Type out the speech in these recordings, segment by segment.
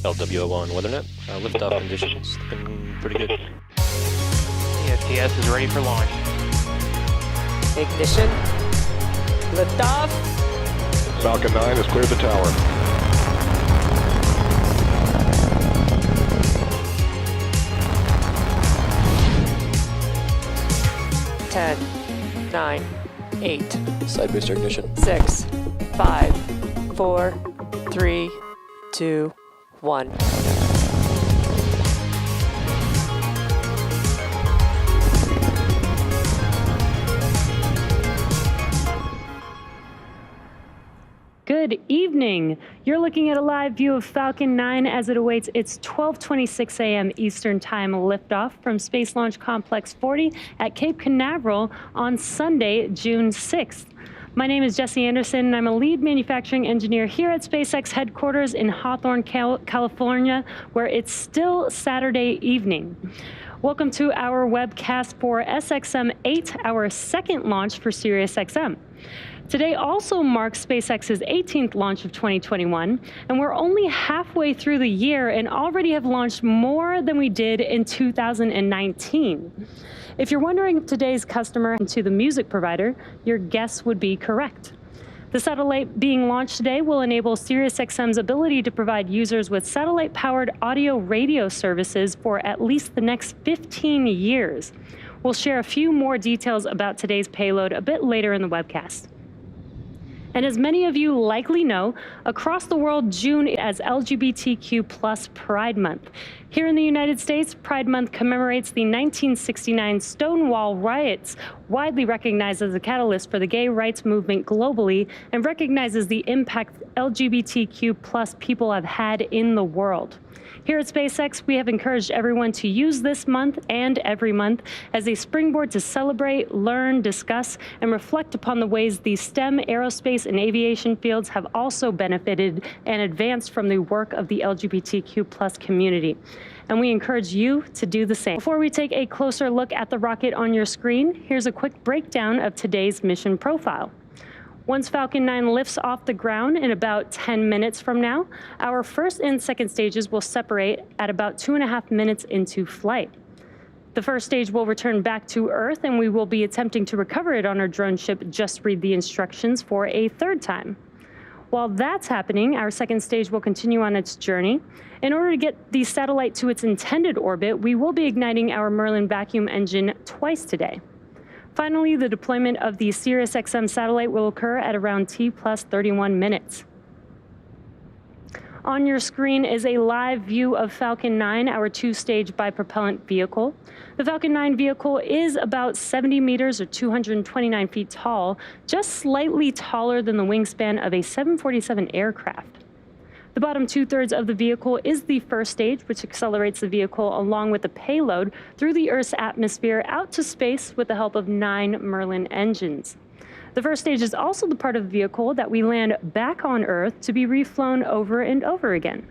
LWO1 WeatherNet. Liftoff conditions looking pretty good. ESTS is ready for launch. Ignition. Liftoff. Falcon 9 has cleared the tower. Ten, 9, 8, Side booster ignition. 6, 5, 4, 3, 2, 1. Good evening. You're looking at a live view of Falcon 9 as it awaits its 12:26 a.m. Eastern Time liftoff from Space Launch Complex 40 at Cape Canaveral on Sunday, June 6th. My name is Jesse Anderson, and I'm a lead manufacturing engineer here at SpaceX headquarters in Hawthorne, California, where it's still Saturday evening. Welcome to our webcast for SXM-8, our second launch for SiriusXM. Today also marks SpaceX's 18th launch of 2021, and we're only halfway through the year and already have launched more than we did in 2019. If you're wondering if today's customer to the music provider, your guess would be correct. The satellite being launched today will enable SiriusXM's ability to provide users with satellite-powered audio radio services for at least the next 15 years. We'll share a few more details about today's payload a bit later in the webcast. And as many of you likely know, across the world, June is as LGBTQ+ Pride Month. Here in the United States, Pride Month commemorates the 1969 Stonewall riots, widely recognized as a catalyst for the gay rights movement globally, and recognizes the impact LGBTQ+ people have had in the world. Here at SpaceX, we have encouraged everyone to use this month and every month as a springboard to celebrate, learn, discuss, and reflect upon the ways the STEM, aerospace, and aviation fields have also benefited and advanced from the work of the LGBTQ+ community. And we encourage you to do the same. Before we take a closer look at the rocket on your screen, here's a quick breakdown of today's mission profile. Once Falcon 9 lifts off the ground in about 10 minutes from now, our first and second stages will separate at about 2.5 minutes into flight. The first stage will return back to Earth, and we will be attempting to recover it on our drone ship, Just Read the Instructions, for a third time. While that's happening, our second stage will continue on its journey. In order to get the satellite to its intended orbit, we will be igniting our Merlin vacuum engine twice today. Finally, the deployment of the SiriusXM satellite will occur at around T+31 minutes. On your screen is a live view of Falcon 9, our two-stage bipropellant vehicle. The Falcon 9 vehicle is about 70 meters or 229 feet tall, just slightly taller than the wingspan of a 747 aircraft. The bottom two-thirds of the vehicle is the first stage, which accelerates the vehicle along with the payload through the Earth's atmosphere out to space with the help of 9 Merlin engines. The first stage is also the part of the vehicle that we land back on Earth to be reflown over and over again.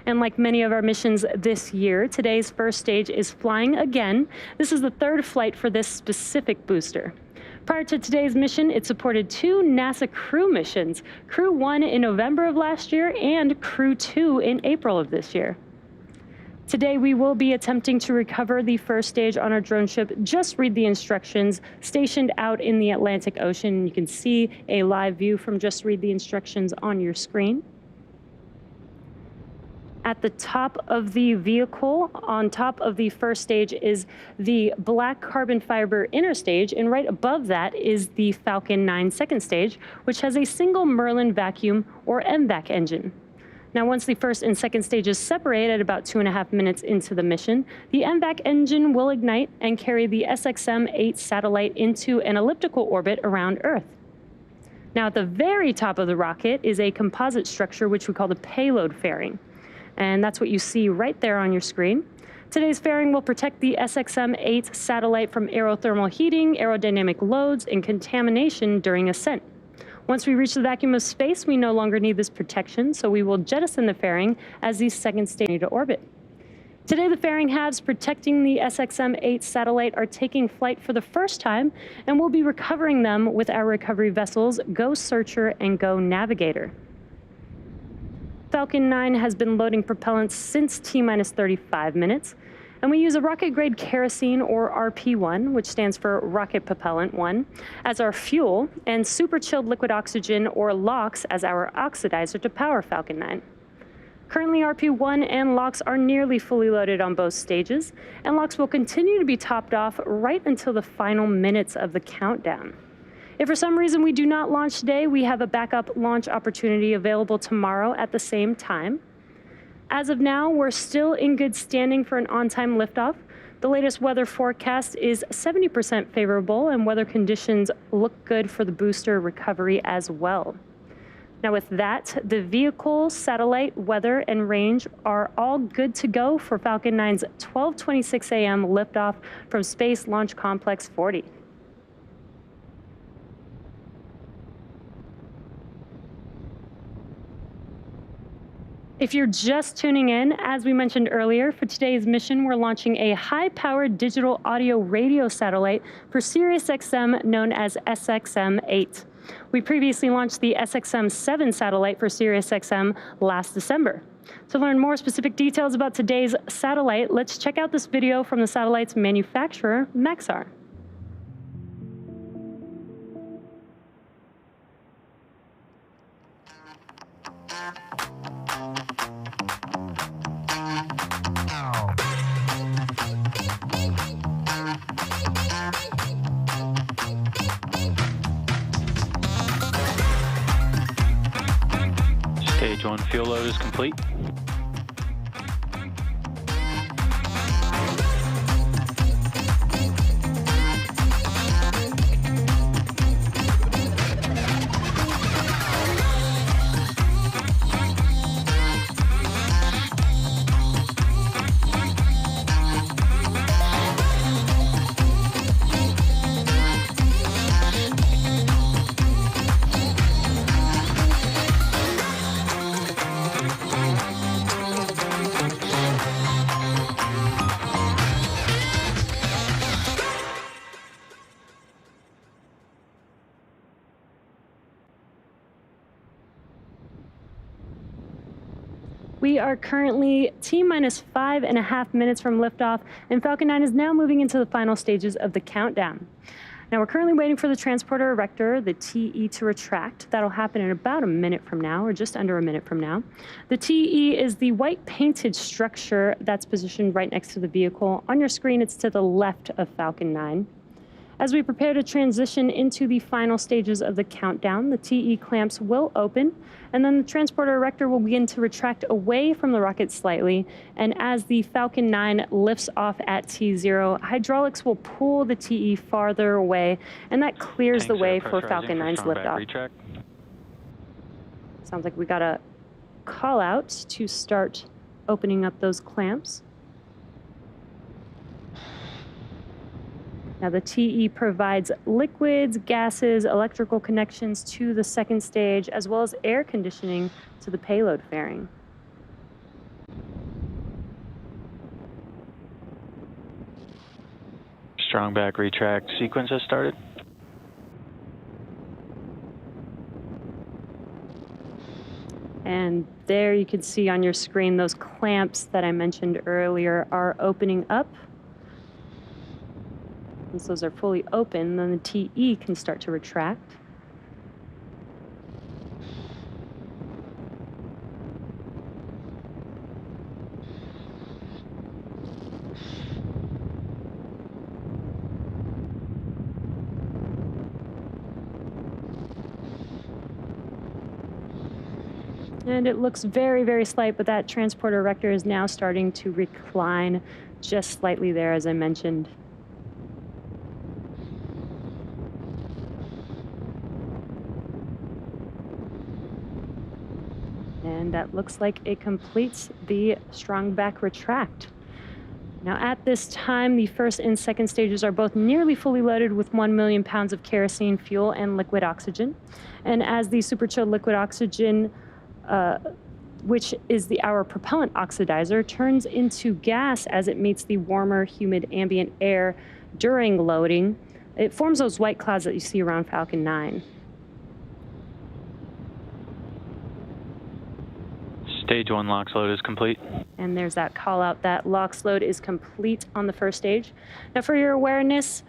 And like many of our missions this year, today's first stage is flying again. This is the third flight for this specific booster. Prior to today's mission, it supported 2 NASA Crew missions, Crew-1 in November of last year and Crew-2 in April of this year. Today, we will be attempting to recover the first stage on our drone ship, Just Read the Instructions, stationed out in the Atlantic Ocean. You can see a live view from Just Read the Instructions on your screen. At the top of the vehicle, on top of the first stage, is the black carbon fiber inner stage, and right above that is the Falcon 9 second stage, which has a single Merlin vacuum or MVAC engine. Now, once the first and second stages separate at about 2.5 minutes into the mission, the MVAC engine will ignite and carry the SXM-8 satellite into an elliptical orbit around Earth. Now, at the very top of the rocket is a composite structure, which we call the payload fairing. And that's what you see right there on your screen. Today's fairing will protect the SXM-8 satellite from aerothermal heating, aerodynamic loads, and contamination during ascent. Once we reach the vacuum of space, we no longer need this protection, so we will jettison the fairing as the second stage into orbit. Today, the fairing halves protecting the SXM-8 satellite are taking flight for the first time, and we'll be recovering them with our recovery vessels, Go Searcher and Go Navigator. Falcon 9 has been loading propellants since T-minus 35 minutes, and we use a rocket-grade kerosene, or RP1, which stands for Rocket Propellant 1, as our fuel, and super-chilled liquid oxygen, or LOX, as our oxidizer to power Falcon 9. Currently, RP1 and LOX are nearly fully loaded on both stages, and LOX will continue to be topped off right until the final minutes of the countdown. If for some reason we do not launch today, we have a backup launch opportunity available tomorrow at the same time. As of now, we're still in good standing for an on-time liftoff. The latest weather forecast is 70% favorable, and weather conditions look good for the booster recovery as well. Now with that, the vehicle, satellite, weather, and range are all good to go for Falcon 9's 12:26 a.m. liftoff from Space Launch Complex 40. If you're just tuning in, as we mentioned earlier, for today's mission, we're launching a high-powered digital audio radio satellite for SiriusXM known as SXM-8. We previously launched the SXM-7 satellite for SiriusXM last December. To learn more specific details about today's satellite, let's check out this video from the satellite's manufacturer, Maxar. Stage 1 fuel load is complete. We are currently T-minus 5.5 minutes from liftoff, and Falcon 9 is now moving into the final stages of the countdown. Now, we're currently waiting for the transporter erector, the TE, to retract. That'll happen in about a minute from now, or just under a minute from now. The TE is the white painted structure that's positioned right next to the vehicle. On your screen, it's to the left of Falcon 9. As we prepare to transition into the final stages of the countdown, the TE clamps will open, and then the transporter erector will begin to retract away from the rocket slightly. And as the Falcon 9 lifts off at T0, hydraulics will pull the TE farther away, and that clears the way for Falcon 9's liftoff. Sounds like we got a call out to start opening up those clamps. Now the TE provides liquids, gases, electrical connections to the second stage, as well as air conditioning to the payload fairing. Strong back retract sequence has started. And there you can see on your screen those clamps that I mentioned earlier are opening up. Once those are fully open, then the TE can start to retract. And it looks very, very slight, but that transporter erector is now starting to recline just slightly there, as I mentioned. And that looks like it completes the strong back retract. Now at this time, the first and second stages are both nearly fully loaded with 1 million pounds of kerosene fuel and liquid oxygen. And as the super chilled liquid oxygen, which is our propellant oxidizer, turns into gas as it meets the warmer, humid ambient air during loading, it forms those white clouds that you see around Falcon 9. Stage 1 LOX load is complete. And there's that call out that LOX load is complete on the first stage. Now for your awareness,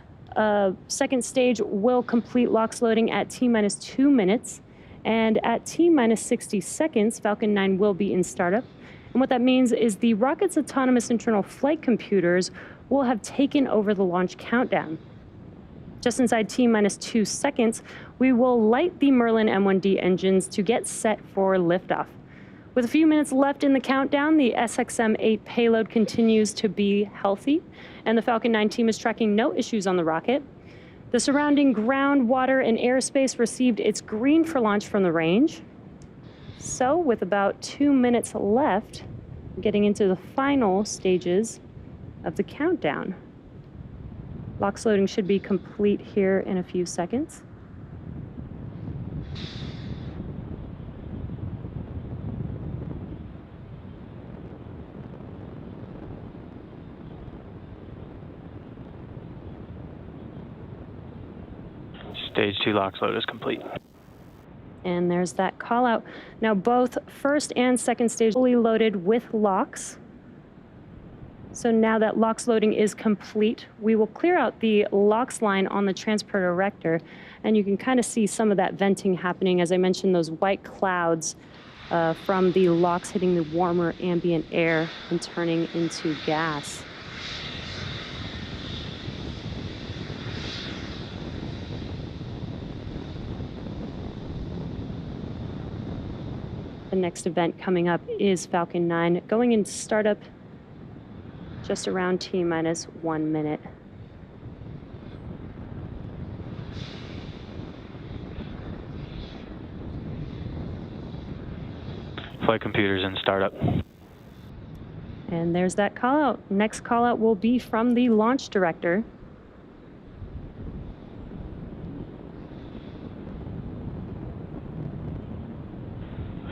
second stage will complete LOX loading at T-minus 2 minutes. And at T-minus 60 seconds, Falcon 9 will be in startup. And what that means is the rocket's autonomous internal flight computers will have taken over the launch countdown. Just inside T-minus 2 seconds, we will light the Merlin M1D engines to get set for liftoff. With a few minutes left in the countdown, the SXM-8 payload continues to be healthy, and the Falcon 9 team is tracking no issues on the rocket. The surrounding ground, water, and airspace received its green for launch from the range. So, with about 2 minutes left, getting into the final stages of the countdown. LOX loading should be complete here in a few seconds. Stage 2 LOX load is complete. And there's that call out. Now both first and second stage fully loaded with LOX. So now that LOX loading is complete, we will clear out the LOX line on the transporter erector, and you can kind of see some of that venting happening. As I mentioned, those white clouds from the LOX hitting the warmer ambient air and turning into gas. The next event coming up is Falcon 9, going into startup just around T-minus 1 minute. Flight computers in startup. And there's that call out. Next call out will be from the launch director.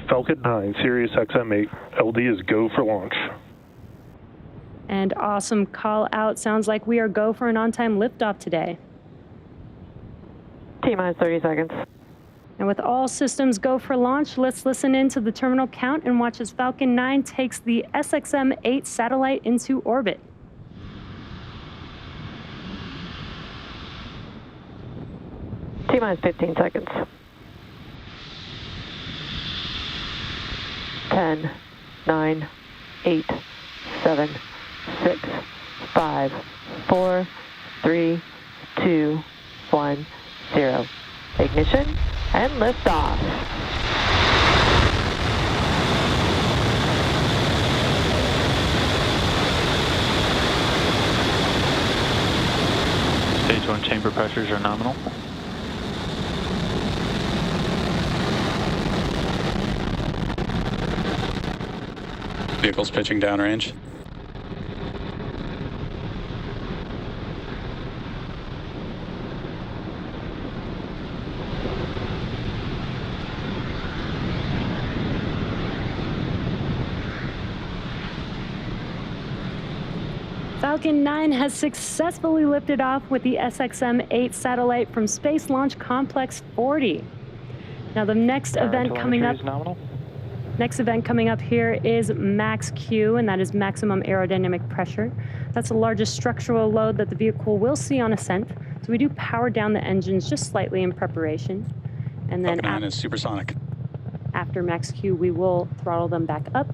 Falcon 9, Sirius XM-8, LD is go for launch. And awesome call out. Sounds like we are go for an on-time liftoff today. T-minus 30 seconds. And with all systems go for launch, let's listen in to the terminal count and watch as Falcon 9 takes the SXM-8 satellite into orbit. T-minus 15 seconds. 10, 9, 8, 7, 6, 5, 4, 3, 2, 1, 0. Ignition and liftoff. Stage 1 chamber pressures are nominal. Vehicles pitching downrange. Falcon 9 has successfully lifted off with the SXM-8 satellite from Space Launch Complex 40. Now the next event coming up. Next event coming up here is Max Q, and that is maximum aerodynamic pressure. That's the largest structural load that the vehicle will see on ascent. So we do power down the engines just slightly in preparation. And then Falcon 9 is supersonic. After Max Q, we will throttle them back up.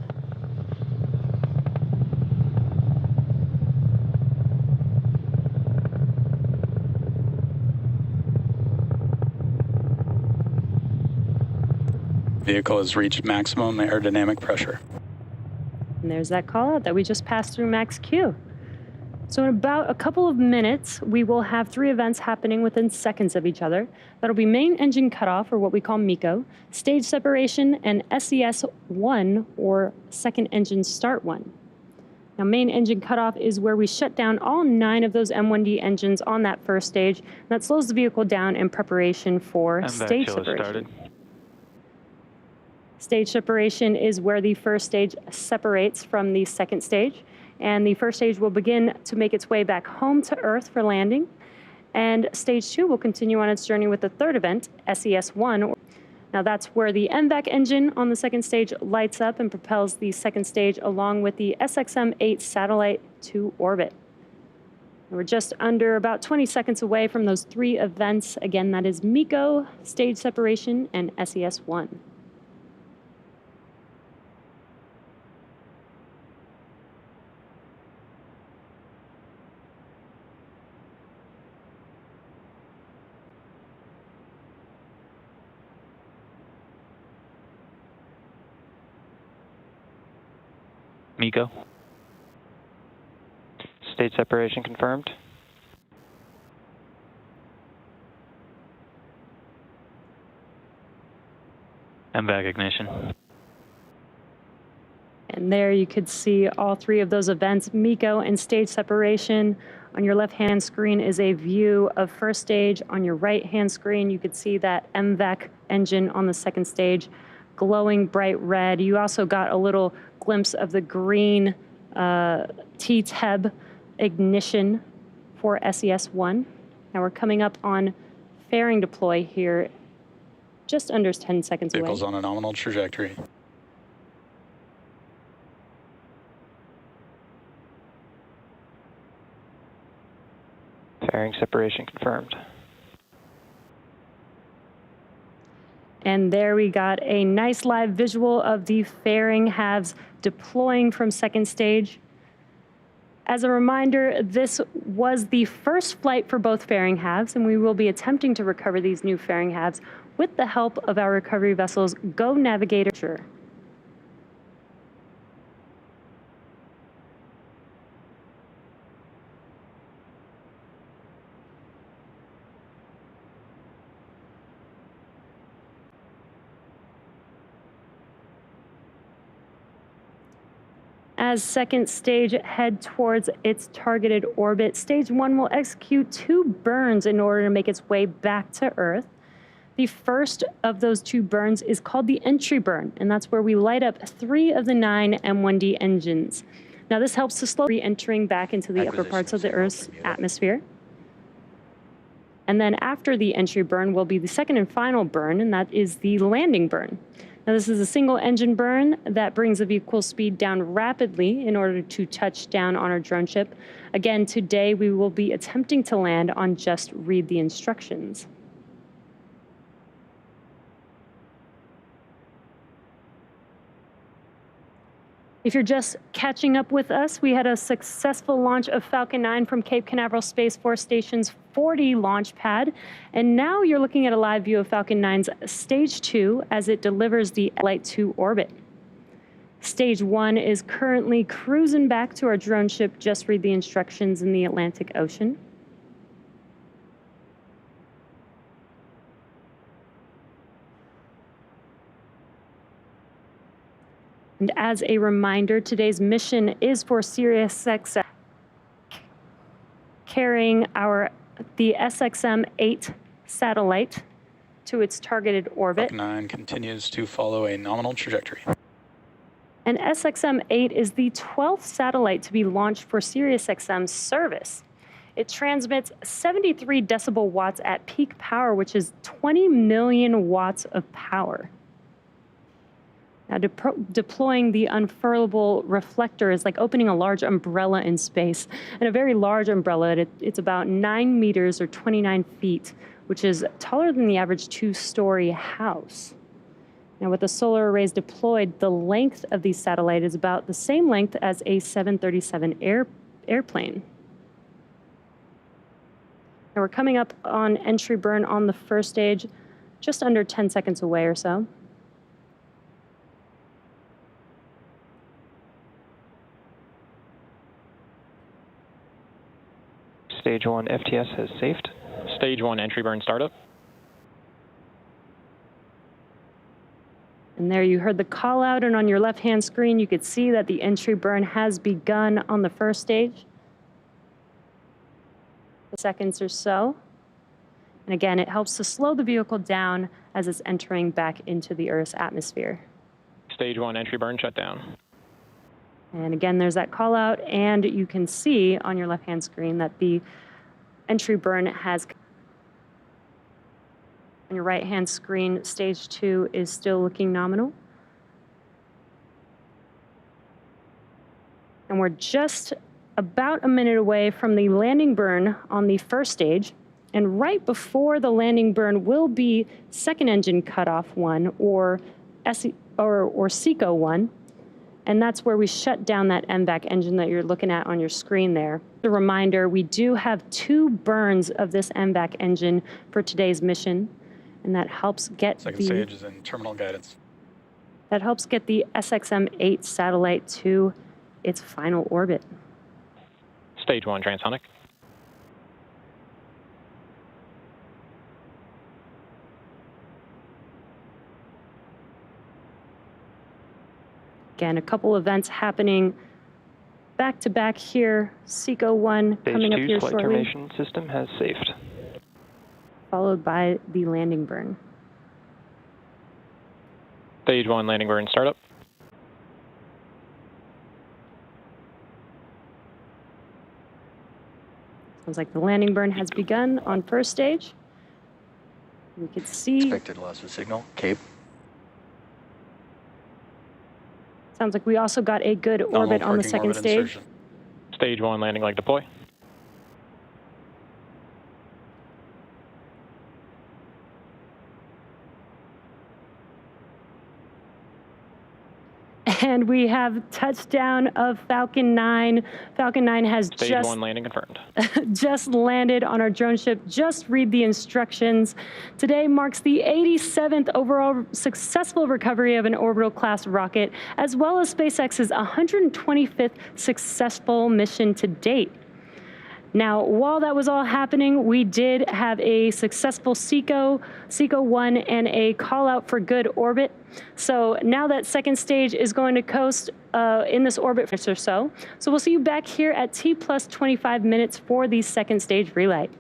Vehicle has reached maximum aerodynamic pressure. And there's that call out that we just passed through Max Q. So in about a couple of minutes, we will have 3 events happening within seconds of each other. That'll be main engine cutoff, or what we call MECO, stage separation, and SES-1, or second engine start 1. Now, main engine cutoff is where we shut down all 9 of those M1D engines on that first stage. And that slows the vehicle down in preparation for stage separation. Stage separation is where the first stage separates from the second stage, and the first stage will begin to make its way back home to Earth for landing, and stage 2 will continue on its journey with the third event, SES-1. Now that's where the MVAC engine on the second stage lights up and propels the second stage along with the SXM-8 satellite to orbit. And we're just under about 20 seconds away from those 3 events. Again, that is MECO, stage separation, and SES-1. MECO. Stage separation confirmed. MVAC ignition. And there you could see all 3 of those events, MECO and stage separation. On your left-hand screen is a view of first stage. On your right-hand screen, you could see that MVAC engine on the second stage glowing bright red. You also got a little glimpse of the green T-TEB ignition for SES-1. Now we're coming up on fairing deploy here, just under 10 seconds away. Vehicle's on a nominal trajectory. Fairing separation confirmed. And there we got a nice live visual of the fairing halves deploying from second stage. As a reminder, this was the first flight for both fairing halves, and we will be attempting to recover these new fairing halves with the help of our recovery vessel's Go Navigator. As second stage head towards its targeted orbit, stage 1 will execute 2 burns in order to make its way back to Earth. The first of those 2 burns is called the entry burn, and that's where we light up 3 of the 9 M1D engines. Now this helps to slow re-entering back into the upper parts of the Earth's atmosphere. And then after the entry burn will be the second and final burn, and that is the landing burn. Now this is a single engine burn that brings the vehicle speed down rapidly in order to touch down on our drone ship. Again, today we will be attempting to land on just read the instructions. If you're just catching up with us, we had a successful launch of Falcon 9 from Cape Canaveral Space Force Station's 40 launch pad. And now you're looking at a live view of Falcon 9's Stage 2 as it delivers the flight to orbit. Stage 1 is currently cruising back to our drone ship, Just Read the Instructions, in the Atlantic Ocean. And as a reminder, today's mission is for SiriusXM, carrying the SXM-8 satellite to its targeted orbit. Falcon 9 continues to follow a nominal trajectory. And SXM-8 is the 12th satellite to be launched for SiriusXM service. It transmits 73 decibel watts at peak power, which is 20 million watts of power. Now, deploying the unfurlable reflector is like opening a large umbrella in space. And a very large umbrella, it's about 9 meters or 29 feet, which is taller than the average 2-story house. Now, with the solar arrays deployed, the length of the satellite is about the same length as a 737 airplane. Now, we're coming up on entry burn on the first stage, just under 10 seconds away or so. Stage 1 FTS has safed. Stage 1 entry burn startup. And there you heard the call out, and on your left-hand screen, you could see that the entry burn has begun on the first stage. Seconds or so. And again, it helps to slow the vehicle down as it's entering back into the Earth's atmosphere. Stage 1 entry burn shutdown. And again, there's that call out, and you can see on your left-hand screen that the entry burn has. On your right-hand screen, stage 2 is still looking nominal. And we're just about a minute away from the landing burn on the first stage. And right before the landing burn will be second engine cutoff 1 or SECO 1. And that's where we shut down that MVAC engine that you're looking at on your screen there. A reminder, we do have 2 burns of this MVAC engine for today's mission. And that helps get Second stage is in terminal guidance. That helps get the SXM-8 satellite to its final orbit. Stage 1 transonic. Again, a couple events happening back to back here. SECO 1 coming up here Stage 2 flight shortly, termination system has safed. followed by the landing burn. Stage 1 landing burn startup. Sounds like the landing burn has begun on first stage. We could see. Expected loss of signal, Cape. Sounds like we also got a good orbit on the second stage. Insertion. Stage 1 landing leg deploy. And we have touchdown of Falcon 9. Falcon 9 has Stage 1 landing confirmed. just landed on our drone ship. Just read the instructions. Today marks the 87th overall successful recovery of an orbital class rocket, as well as SpaceX's 125th successful mission to date. Now, while that was all happening, we did have a successful SECO 1, and a call out for good orbit. So now that second stage is going to coast in this orbit or so. So we'll see you back here at T plus 25 minutes for the second stage relight.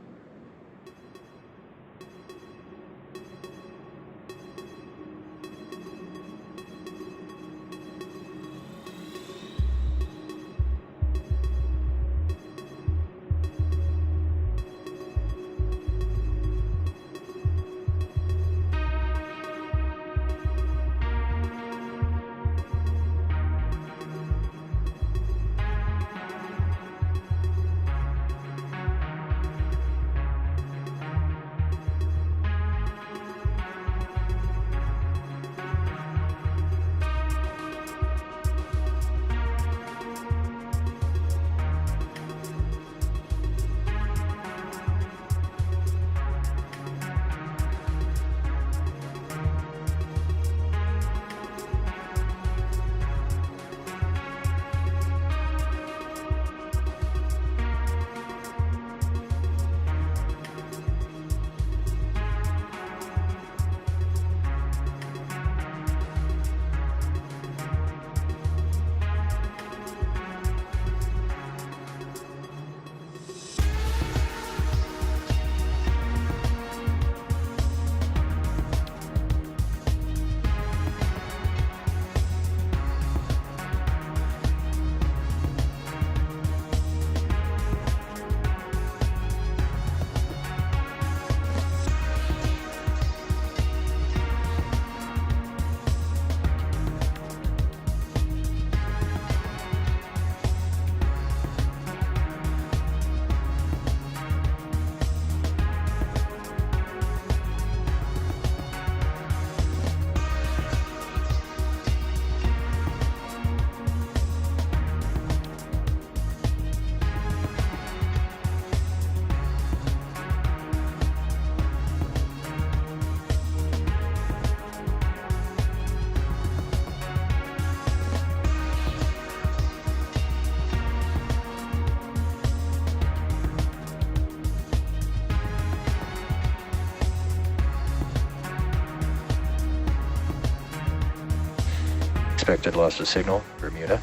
Expected loss of signal, Bermuda.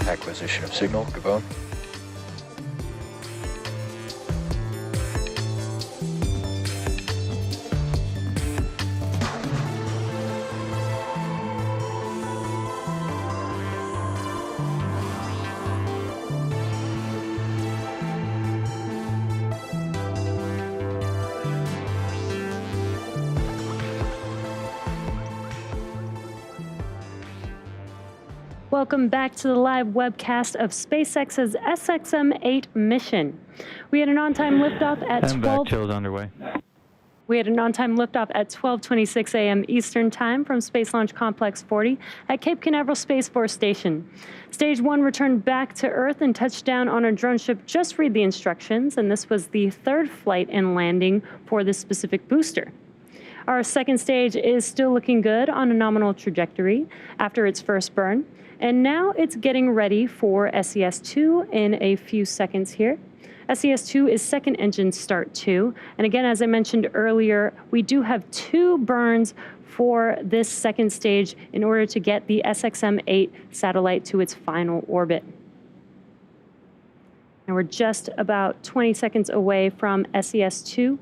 Acquisition of signal, Gabon. Welcome back to the live webcast of SpaceX's SXM-8 mission. We had an on-time liftoff at 12. Underway. We had an on-time liftoff at 12:26 a.m. Eastern Time from Space Launch Complex 40 at Cape Canaveral Space Force Station. Stage 1 returned back to Earth and touched down on a drone ship. Just read the instructions, and this was the third flight and landing for this specific booster. Our second stage is still looking good on a nominal trajectory after its first burn. And now it's getting ready for SES-2 in a few seconds here. SES-2 is second engine start 2. And again, as I mentioned earlier, we do have 2 burns for this second stage in order to get the SXM-8 satellite to its final orbit. And we're just about 20 seconds away from SES-2.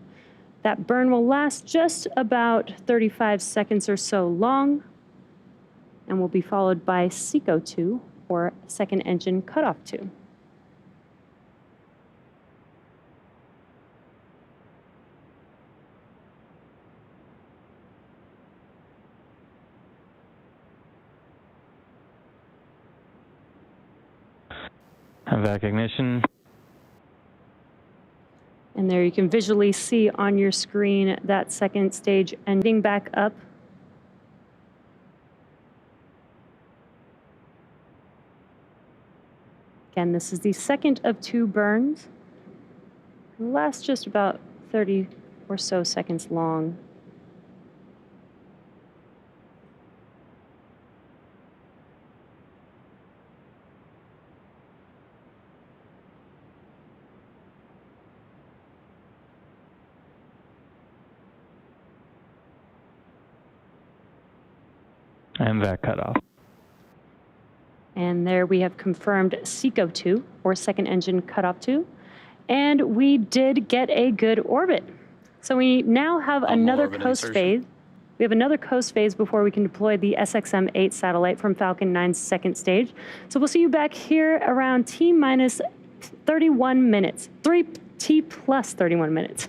That burn will last just about 35 seconds or so long, and will be followed by SECO-2, or second engine cutoff 2. Vac ignition. And there you can visually see on your screen that second stage ending back up. Again, this is the second of 2 burns. It'll last just about 30 or so seconds long. And vac cutoff. And there we have confirmed SECO-2, or second engine cutoff 2. And we did get a good orbit. So we now have another coast phase. We have another coast phase before we can deploy the SXM-8 satellite from Falcon 9's second stage. So we'll see you back here around T minus 31 minutes. T plus 31 minutes.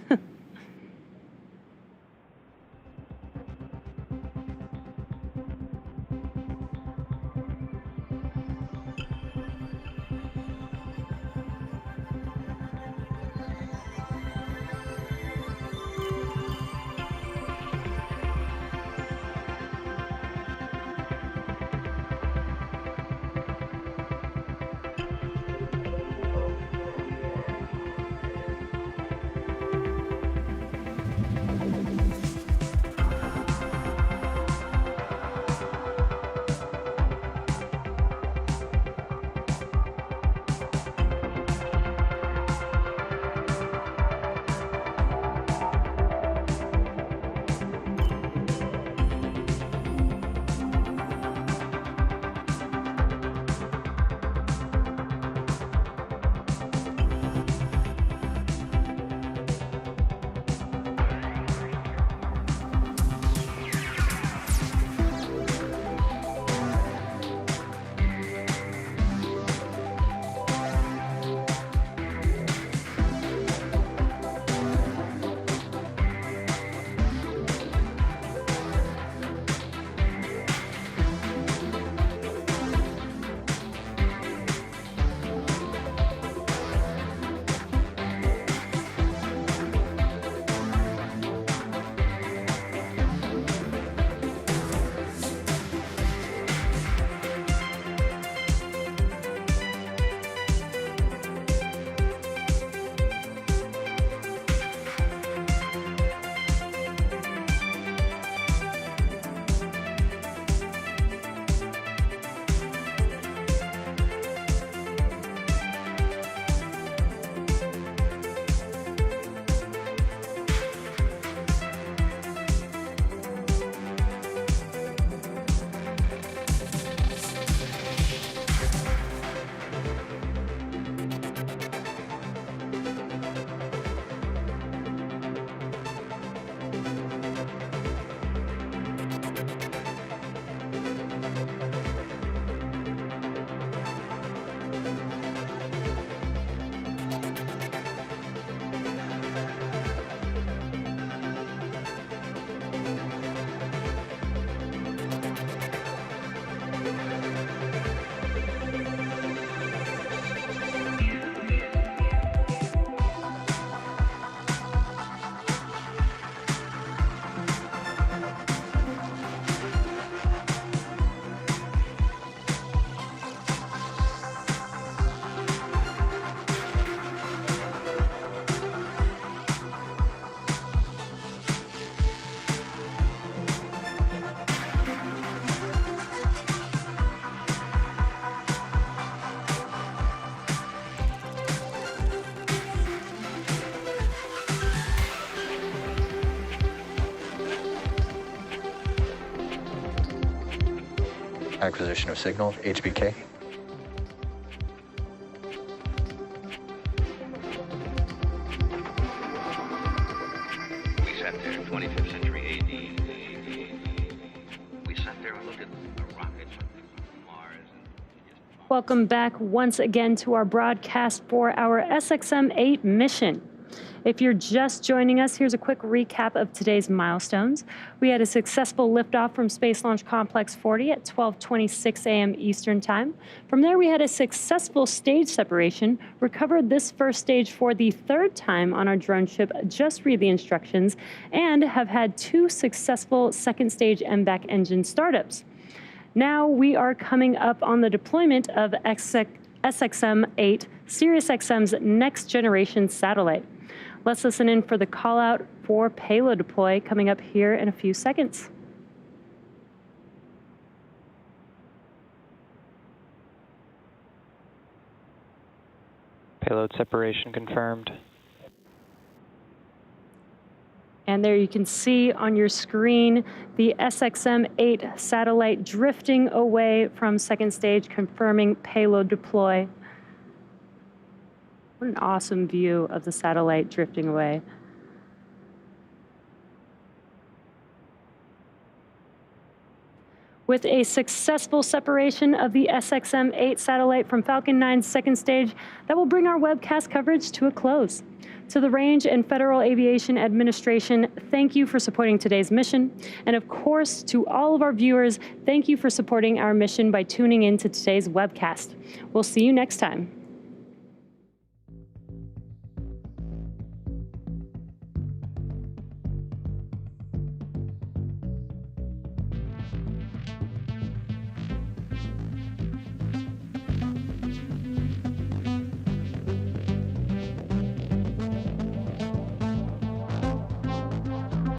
Acquisition of signal, HBK. We sat there in 25th century AD. We sat there and looked at the rockets from Mars. Welcome back once again to our broadcast for our SXM-8 mission. If you're just joining us, here's a quick recap of today's milestones. We had a successful liftoff from Space Launch Complex 40 at 12:26 a.m. Eastern Time. From there, we had a successful stage separation, recovered this first stage for the third time on our drone ship, just read the instructions, and have had 2 successful second stage MVAC engine startups. Now we are coming up on the deployment of SXM-8, SiriusXM's next generation satellite. Let's listen in for the call out for payload deploy coming up here in a few seconds. Payload separation confirmed. And there you can see on your screen the SXM-8 satellite drifting away from second stage, confirming payload deploy. What an awesome view of the satellite drifting away. With a successful separation of the SXM-8 satellite from Falcon 9's second stage, that will bring our webcast coverage to a close. To the Range and Federal Aviation Administration, thank you for supporting today's mission. And of course, to all of our viewers, thank you for supporting our mission by tuning in to today's webcast. We'll see you next time.